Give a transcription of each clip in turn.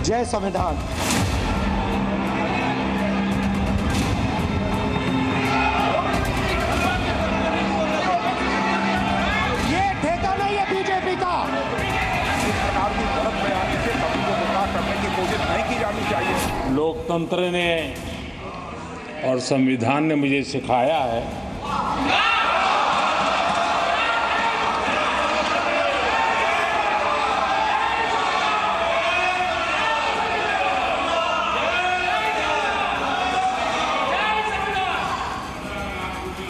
जय संविधान। ये ठेका नहीं है बीजेपी का। सरकार की तरफ में आने से सभी को गुमराह करने की कोशिश नहीं की जानी चाहिए। लोकतंत्र ने और संविधान ने मुझे सिखाया है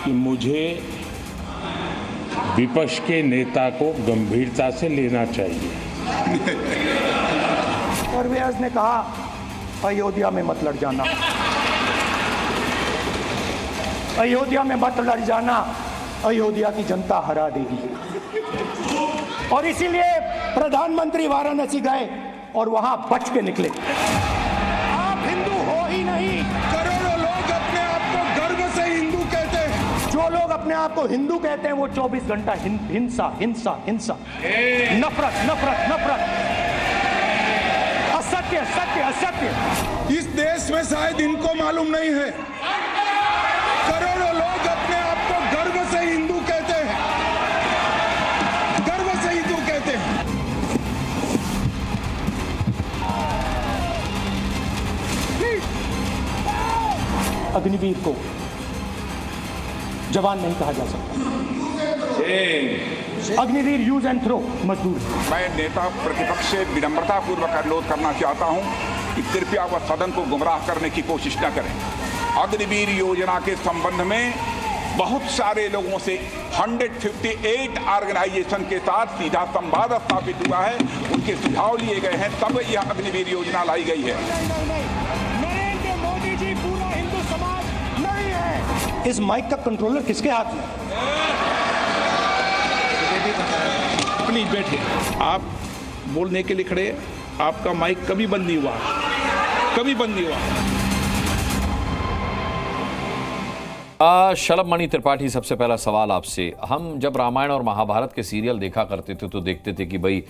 कि मुझे विपक्ष के नेता को गंभीरता से लेना चाहिए। और व्यास ने कहा अयोध्या में मत लड़ जाना, अयोध्या में मत लड़ जाना, अयोध्या की जनता हरा देगी। और इसीलिए प्रधानमंत्री वाराणसी गए और वहां बच के निकले। आप हिंदू हो ही नहीं। करोड़ों लोग अपने आप को गर्व से हिंदू कहते हैं। जो लोग अपने आप को हिंदू कहते हैं वो 24 घंटा हिंसा हिंसा हिंसा, नफरत नफरत नफरत, असत्य सत्य असत्य। इस देश में शायद इनको मालूम नहीं है, करोड़ों लोग अपने आप को गर्व से हिंदू कहते हैं, गर्व से हिंदू कहते हैं। अग्निवीर को जवान नहीं कहा जा सकता। अग्निवीर यूज एंड थ्रो मजदूर। मैं नेता प्रतिपक्ष से विनम्रता पूर्वक अनुरोध करना चाहता हूं कि कृपया वह सदन को गुमराह करने की कोशिश न करें। अग्निवीर योजना के संबंध में बहुत सारे लोगों से 158 ऑर्गेनाइजेशन के साथ सीधा संवाद स्थापित हुआ है, उनके सुझाव लिए गए हैं, तब यह अग्निवीर योजना लाई गई है। नरेंद्र मोदी जी पूरा हिंदू समाज नहीं है। इस माइक का कंट्रोलर किसके हाथ में? प्लीज बैठिए। आप बोलने के लिए खड़े हैं, आपका माइक कभी बंद नहीं हुआ, कभी बंद नहीं हुआ। शलभ मणि त्रिपाठी, सबसे पहला सवाल आपसे। हम जब रामायण और महाभारत के सीरियल देखा करते थे तो देखते थे कि भाई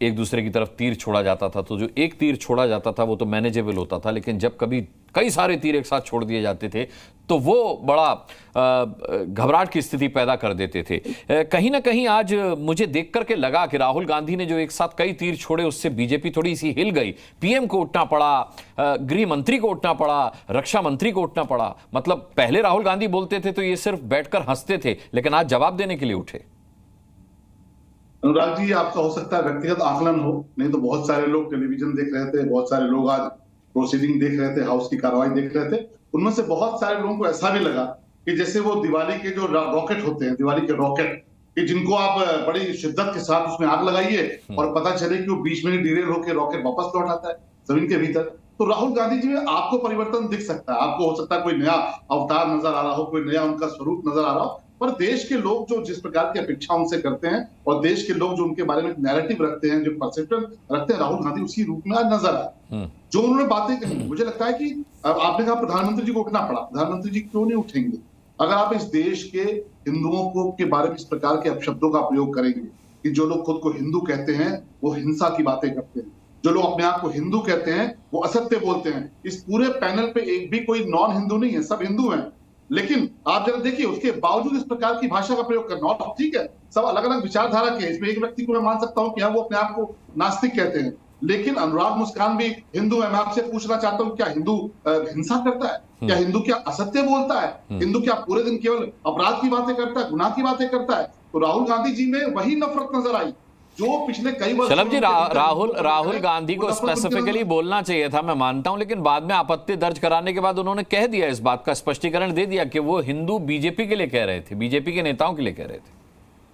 एक दूसरे की तरफ तीर छोड़ा जाता था, तो जो एक तीर छोड़ा जाता था वो तो मैनेजेबल होता था, लेकिन जब कभी कई सारे तीर एक साथ छोड़ दिए जाते थे तो वो बड़ा घबराहट की स्थिति पैदा कर देते थे। कहीं ना कहीं आज मुझे देख करके लगा कि राहुल गांधी ने जो एक साथ कई तीर छोड़े उससे बीजेपी थोड़ी सी हिल गई। पीएम को उठना पड़ा, गृह मंत्री को उठना पड़ा, रक्षा मंत्री को उठना पड़ा। मतलब पहले राहुल गांधी बोलते थे तो ये सिर्फ बैठकर हंसते थे, लेकिन आज जवाब देने के लिए उठे। अनुराग जी, आपका हो सकता है व्यक्तिगत आकलन हो, नहीं तो बहुत सारे लोग टेलीविजन देख रहे थे, बहुत सारे लोग आज प्रोसीडिंग देख रहे थे, हाउस की कार्रवाई देख रहे थे। उनमें से बहुत सारे लोगों को ऐसा भी लगा कि जैसे वो दिवाली के जो रॉकेट होते हैं, दिवाली के रॉकेट, कि जिनको आप बड़ी शिद्दत के साथ उसमें आग लगाइए और पता चले कि वो 20 मिनट डिलेड होकर रॉकेट वापस लौट आता है जमीन के भीतर। तो राहुल गांधी जी में आपको परिवर्तन दिख सकता है, आपको हो सकता है कोई नया अवतार नजर आ रहा हो, कोई नया उनका स्वरूप नजर आ रहा हो, पर देश के लोग जो जिस प्रकार की अपेक्षा उनसे करते हैं और देश के लोग जो उनके बारे में नैरेटिव रखते हैं, जो परसेप्शन रखते हैं, राहुल गांधी उसी रूप में आज नजर आए। जो उन्होंने बातें कही, मुझे लगता है कि आपने कहा प्रधानमंत्री जी को उठना पड़ा, प्रधानमंत्री जी क्यों नहीं उठेंगे? अगर आप इस देश के हिंदुओं को के बारे में इस प्रकार के अपशब्दों का प्रयोग करेंगे कि जो लोग खुद को हिंदू कहते हैं वो हिंसा की बातें करते हैं, जो लोग अपने आप को हिंदू कहते हैं वो असत्य बोलते हैं। इस पूरे पैनल पे एक भी कोई नॉन हिंदू नहीं है, सब हिंदू हैं। लेकिन आप जरा देखिए, उसके बावजूद इस प्रकार की भाषा का प्रयोग करना, और ठीक है सब अलग अलग विचारधारा के, इसमें एक व्यक्ति को मैं मान सकता हूं कि हाँ वो अपने आप को नास्तिक कहते हैं, लेकिन अनुराग मुस्कान भी हिंदू है। मैं आपसे पूछना चाहता हूँ, क्या हिंदू हिंसा करता है? क्या हिंदू क्या असत्य बोलता है? हिंदू क्या पूरे दिन केवल अपराध की बातें करता है, गुनाह की बातें करता है? तो राहुल गांधी जी में वही नफरत नजर आई जो पिछले कई वर्ष। शलभ जी, राहुल गांधी को स्पेसिफिकली बोलना चाहिए था, मैं मानता हूं, लेकिन बाद में आपत्ति दर्ज कराने के बाद उन्होंने कह दिया, इस बात का स्पष्टीकरण दे दिया कि वो हिंदू बीजेपी के लिए कह रहे थे, बीजेपी के नेताओं के लिए कह रहे थे।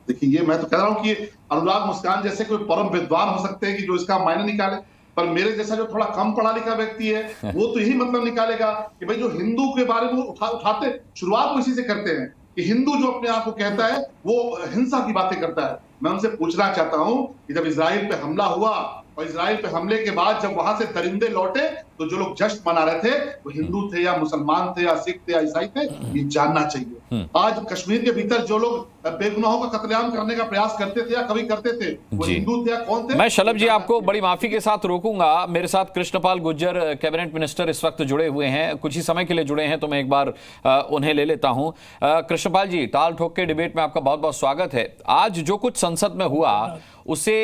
देखिए, ये मैं तो कह रहा हूं कि अनुराग मुस्कान जैसे कोई परम विद्वान हो सकते हैं कि जो इसका मायने निकाले, पर मेरे जैसा जो थोड़ा कम पढ़ा लिखा व्यक्ति है वो तो यही मतलब निकालेगा कि भाई जो हिंदू के बारे में उठाते, शुरुआत इसी से करते हैं कि हिंदू जो अपने आप को कहता है वो हिंसा की बातें करता है। मैं उनसे पूछना चाहता हूं कि जब इजराइल पे हमला हुआ और इजराइल पे हमले के बाद जब वहां से दरिंदे लौटे तो जो लोग जश्न मना रहे थे वो हिंदू थे या मुसलमान थे या सिख थे या ईसाई थे, ये जानना चाहिए। आज कश्मीर के भीतर जो लोग बेगुनाहों का कत्लेआम करने का प्रयास करते थे या कभी करते थे, वो हिंदू थे या कौन थे? मैं शलभ जी आपको बड़ी माफी के साथ रोकूंगा। मेरे साथ कृष्णपाल गुर्जर कैबिनेट मिनिस्टर इस वक्त जुड़े हुए हैं, कुछ ही समय के लिए जुड़े हैं, तो मैं एक बार उन्हें ले लेता हूं। कृष्णपाल जी, टाल ठोक के डिबेट में आपका बहुत बहुत स्वागत है। आज जो कुछ संसद में हुआ उसे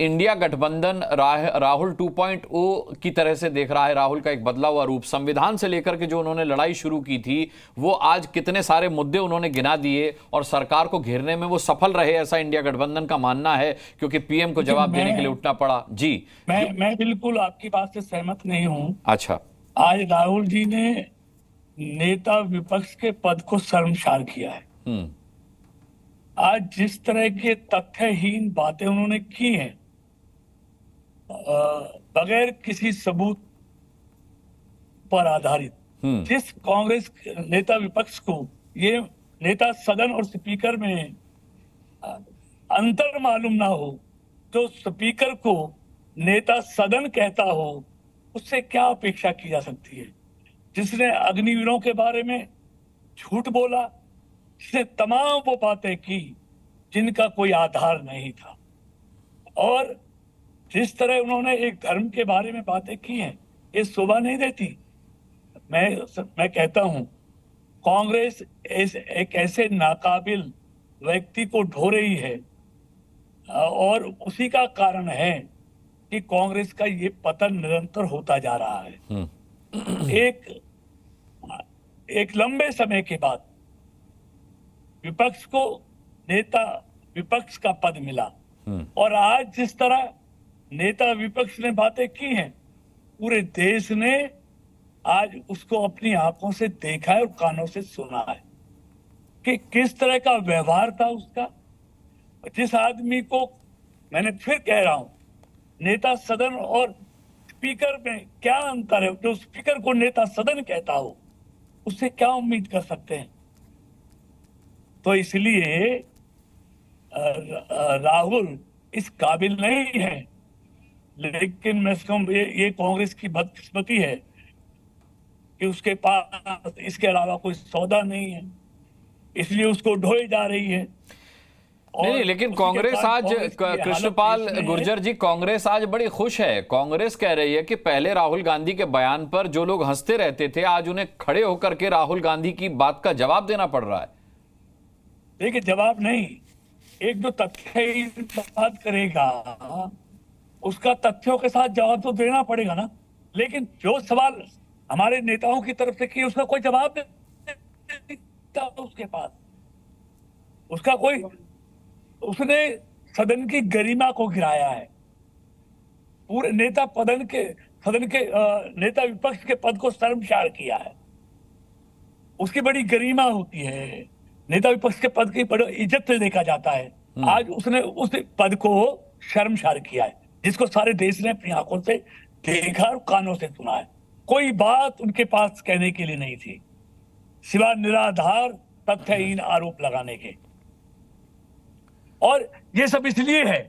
इंडिया गठबंधन राहुल 2.0 की तरह से देख रहा है। राहुल का एक बदला हुआ रूप, संविधान से लेकर के जो उन्होंने लड़ाई शुरू की थी वो आज कितने सारे मुद्दे उन्होंने गिना दिए और सरकार को घेरने में वो सफल रहे, ऐसा इंडिया गठबंधन का मानना है, क्योंकि पीएम को जवाब देने के लिए उठना पड़ा। जी, मैं बिल्कुल आपकी बात से सहमत नहीं हूं। अच्छा, आज राहुल जी ने नेता विपक्ष के पद को शर्मसार किया है। आज जिस तरह के तथ्यहीन बातें उन्होंने की हैं, बगैर किसी सबूत पर आधारित, जिस कांग्रेस नेता विपक्ष को ये नेता सदन और स्पीकर में अंतर मालूम ना हो, तो स्पीकर को नेता सदन कहता हो, उससे क्या अपेक्षा की जा सकती है? जिसने अग्निवीरों के बारे में झूठ बोला, जिसने तमाम वो बातें की जिनका कोई आधार नहीं था, और जिस तरह उन्होंने एक धर्म के बारे में बातें की हैं, ये शोभा नहीं देती। मैं कहता हूं कांग्रेस एक ऐसे नाकाबिल व्यक्ति को ढो रही है, और उसी का कारण है कि कांग्रेस का ये पतन निरंतर होता जा रहा है। एक लंबे समय के बाद विपक्ष को नेता विपक्ष का पद मिला, और आज जिस तरह नेता विपक्ष ने बातें की हैं, पूरे देश ने आज उसको अपनी आंखों से देखा है और कानों से सुना है कि किस तरह का व्यवहार था उसका। जिस आदमी को, मैंने फिर कह रहा हूं, नेता सदन और स्पीकर में क्या अंतर है? जो स्पीकर को नेता सदन कहता हो, उससे क्या उम्मीद कर सकते हैं? तो इसलिए राहुल इस काबिल नहीं है, लेकिन मैं समझूं ये कांग्रेस की बदकिस्मती है कि उसके पास इसके अलावा कोई सौदा नहीं है, इसलिए उसको ढोई जा रही है। नहीं, लेकिन कांग्रेस आज, कृष्णपाल गुर्जर जी, कांग्रेस आज बड़ी खुश है। कांग्रेस कह रही है कि पहले राहुल गांधी के बयान पर जो लोग हंसते रहते थे, आज उन्हें खड़े होकर के राहुल गांधी की बात का जवाब देना पड़ रहा है। देखिए, जवाब नहीं, एक जो तथ्य बात करेगा उसका तथ्यों के साथ जवाब तो देना पड़ेगा ना। लेकिन जो सवाल हमारे नेताओं की तरफ से किए, उसका कोई जवाब नहीं था उसके पास। उसका कोई, उसने सदन की गरिमा को गिराया है, पूरे सदन के नेता विपक्ष के पद को शर्मसार किया है। उसकी बड़ी गरिमा होती है, नेता विपक्ष के पद की बड़ी इज्जत से देखा जाता है। आज उसने उस पद को शर्मसार किया है, जिसको सारे देश ने अपनी आंखों से देखा और कानों से सुना है। कोई बात उनके पास कहने के लिए नहीं थी, सिवाय निराधार तथ्यहीन आरोप लगाने के। और ये सब इसलिए है,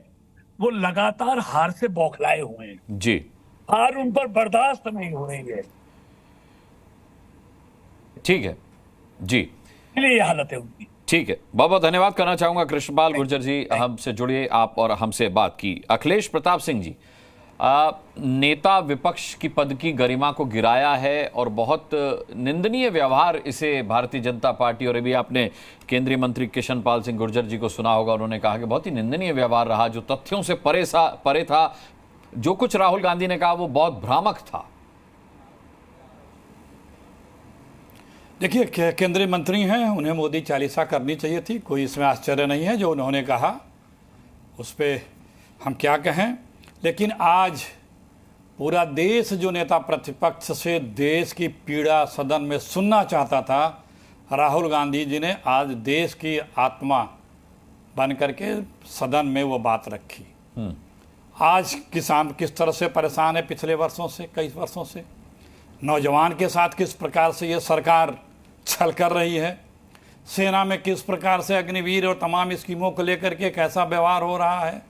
वो लगातार हार से बौखलाए हुए हैं जी, हार उन पर बर्दाश्त नहीं हो रही है। ठीक है जी, इसलिए ये हालत है उनकी। ठीक है, बहुत बहुत धन्यवाद करना चाहूंगा कृष्णपाल गुर्जर जी, हमसे जुड़िए आप और हमसे बात की। अखिलेश प्रताप सिंह जी, नेता विपक्ष की पद की गरिमा को गिराया है और बहुत निंदनीय व्यवहार इसे भारतीय जनता पार्टी, और अभी आपने केंद्रीय मंत्री किशन पाल सिंह गुर्जर जी को सुना होगा, उन्होंने कहा कि बहुत ही निंदनीय व्यवहार रहा, जो तथ्यों से परे था। जो कुछ राहुल गांधी ने कहा वो बहुत भ्रामक था। देखिए, केंद्रीय मंत्री हैं, उन्हें मोदी चालीसा करनी चाहिए थी, कोई इसमें आश्चर्य नहीं है जो उन्होंने कहा, उस पर हम क्या कहें। लेकिन आज पूरा देश जो नेता प्रतिपक्ष से देश की पीड़ा सदन में सुनना चाहता था, राहुल गांधी जी ने आज देश की आत्मा बन करके सदन में वो बात रखी। आज किसान किस तरह से परेशान है पिछले वर्षों से, कई वर्षों से, नौजवान के साथ किस प्रकार से ये सरकार छल कर रही है, सेना में किस प्रकार से अग्निवीर और तमाम स्कीमों को लेकर के कैसा व्यवहार हो रहा है,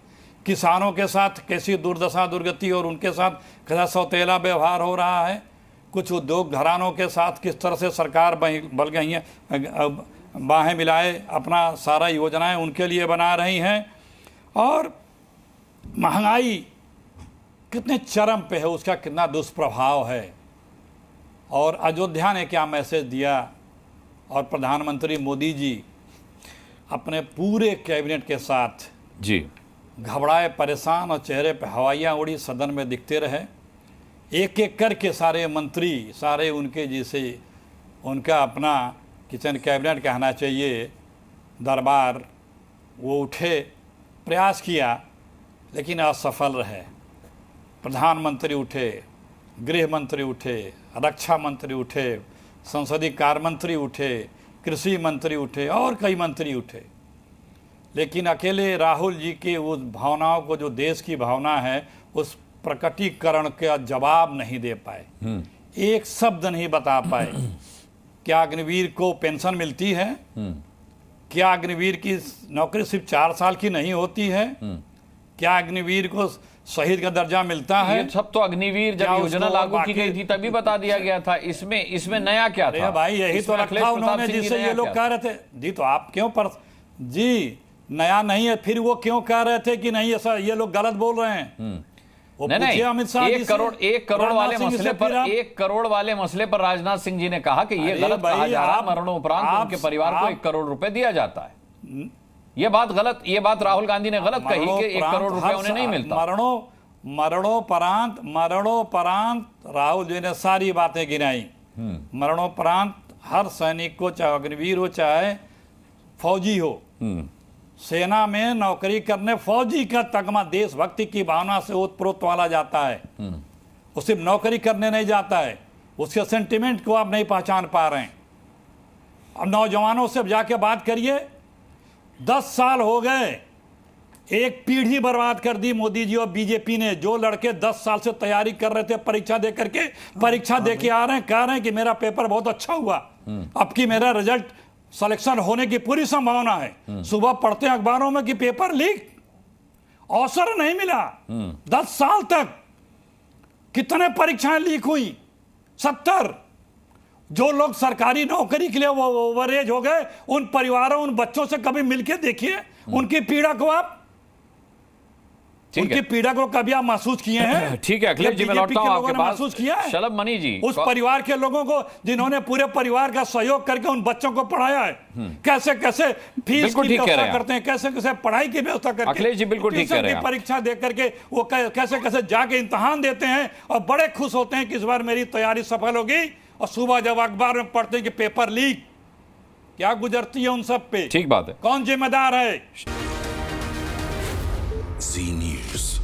किसानों के साथ कैसी दुर्दशा दुर्गति और उनके साथ कैसा सौतेला व्यवहार हो रहा है, कुछ उद्योग घरानों के साथ किस तरह से सरकार बल गई है, बाहें मिलाए अपना सारा योजनाएं उनके लिए बना रही हैं, और महंगाई कितने चरम पे है, उसका कितना दुष्प्रभाव है। और अयोध्या ने क्या मैसेज दिया, और प्रधानमंत्री मोदी जी अपने पूरे कैबिनेट के साथ जी घबराए परेशान और चेहरे पे हवाइयाँ उड़ी सदन में दिखते रहे। एक एक करके सारे मंत्री, सारे उनके जैसे उनका अपना किचन कैबिनेट कहना चाहिए दरबार, वो उठे, प्रयास किया, लेकिन असफल रहे। प्रधानमंत्री उठे, गृह मंत्री उठे, रक्षा मंत्री उठे, संसदीय कार्य मंत्री उठे, कृषि मंत्री उठे और कई मंत्री उठे, लेकिन अकेले राहुल जी की उस भावनाओं को, जो देश की भावना है, उस प्रकटीकरण का जवाब नहीं दे पाए, एक शब्द नहीं बता पाए। क्या अग्निवीर को पेंशन मिलती है? क्या अग्निवीर की नौकरी सिर्फ 4 साल की नहीं होती है? क्या अग्निवीर को शहीद का दर्जा मिलता है? ये सब तो अग्निवीर जब योजना लागू की गई थी तभी बता दिया गया था। इसमें नया क्या था? भाई यही तो रखा उन्होंने, जिससे ये लोग कह रहे थे जी, तो आप क्यों जी नया नहीं है, फिर वो क्यों कह रहे थे कि नहीं ऐसा, ये लोग गलत बोल रहे हैं? नहीं, अमित शाह 1 करोड़ वाले मसले पर 1 करोड़ वाले मसले पर राजनाथ सिंह जी ने कहा कि ये गलत कहा जा रहा है, मरणोपरांत उनके परिवार को 1 करोड़ रुपए दिया जाता है। ये बात गलत, ये बात राहुल गांधी ने गलत कही कि 1 करोड़ रुपए उन्हें नहीं मिलता। मरणोपरांत राहुल जी ने सारी बातें गिनाई। मरणोपरांत हर सैनिक को, चाहे अग्निवीर हो चाहे फौजी हो, सेना में नौकरी करने फौजी का तगमा देशभक्ति की भावना से ओतप्रोत वाला जाता है। वो सिर्फ नौकरी करने नहीं जाता है, उसके सेंटिमेंट को आप नहीं पहचान पा रहे हैं। अब नौजवानों से जाके बात करिए, 10 साल हो गए, एक पीढ़ी बर्बाद कर दी मोदी जी और बीजेपी ने। जो लड़के 10 साल से तैयारी कर रहे थे, परीक्षा दे करके परीक्षा दे के आ रहे हैं, कह रहे हैं कि मेरा पेपर बहुत अच्छा हुआ, अब की मेरा रिजल्ट सिलेक्शन होने की पूरी संभावना है। सुबह पढ़ते हैं अखबारों में कि पेपर लीक, अवसर नहीं मिला। 10 साल तक कितने परीक्षाएं लीक हुई? 70। जो लोग सरकारी नौकरी के लिए वो ओवरेज हो गए, उन परिवारों, उन बच्चों से कभी मिलके देखिए उनकी पीड़ा को, आप उनकी पीड़ा को कभी आप महसूस किए हैं? ठीक है अखिलेश जी, मैं लौटता हूं आपके पास। महसूस किया है शलभ मणि जी, उस परिवार के लोगों को जिन्होंने पूरे परिवार का सहयोग करके उन बच्चों को पढ़ाया है, कैसे कैसे फीस की व्यवस्था करते हैं, कैसे कैसे पढ़ाई की व्यवस्था करते हैं। अखिलेश जी बिल्कुल ठीक कह रहे हैं। परीक्षा दे करके वो कैसे कैसे जाके इम्तिहान देते हैं और बड़े खुश होते हैं कि इस बार मेरी तैयारी सफल होगी, और सुबह जब अखबार में पढ़ते हैं कि पेपर लीक, क्या गुजरती है उन सब पे? ठीक बात है। कौन जिम्मेदार है? जी न्यूज़।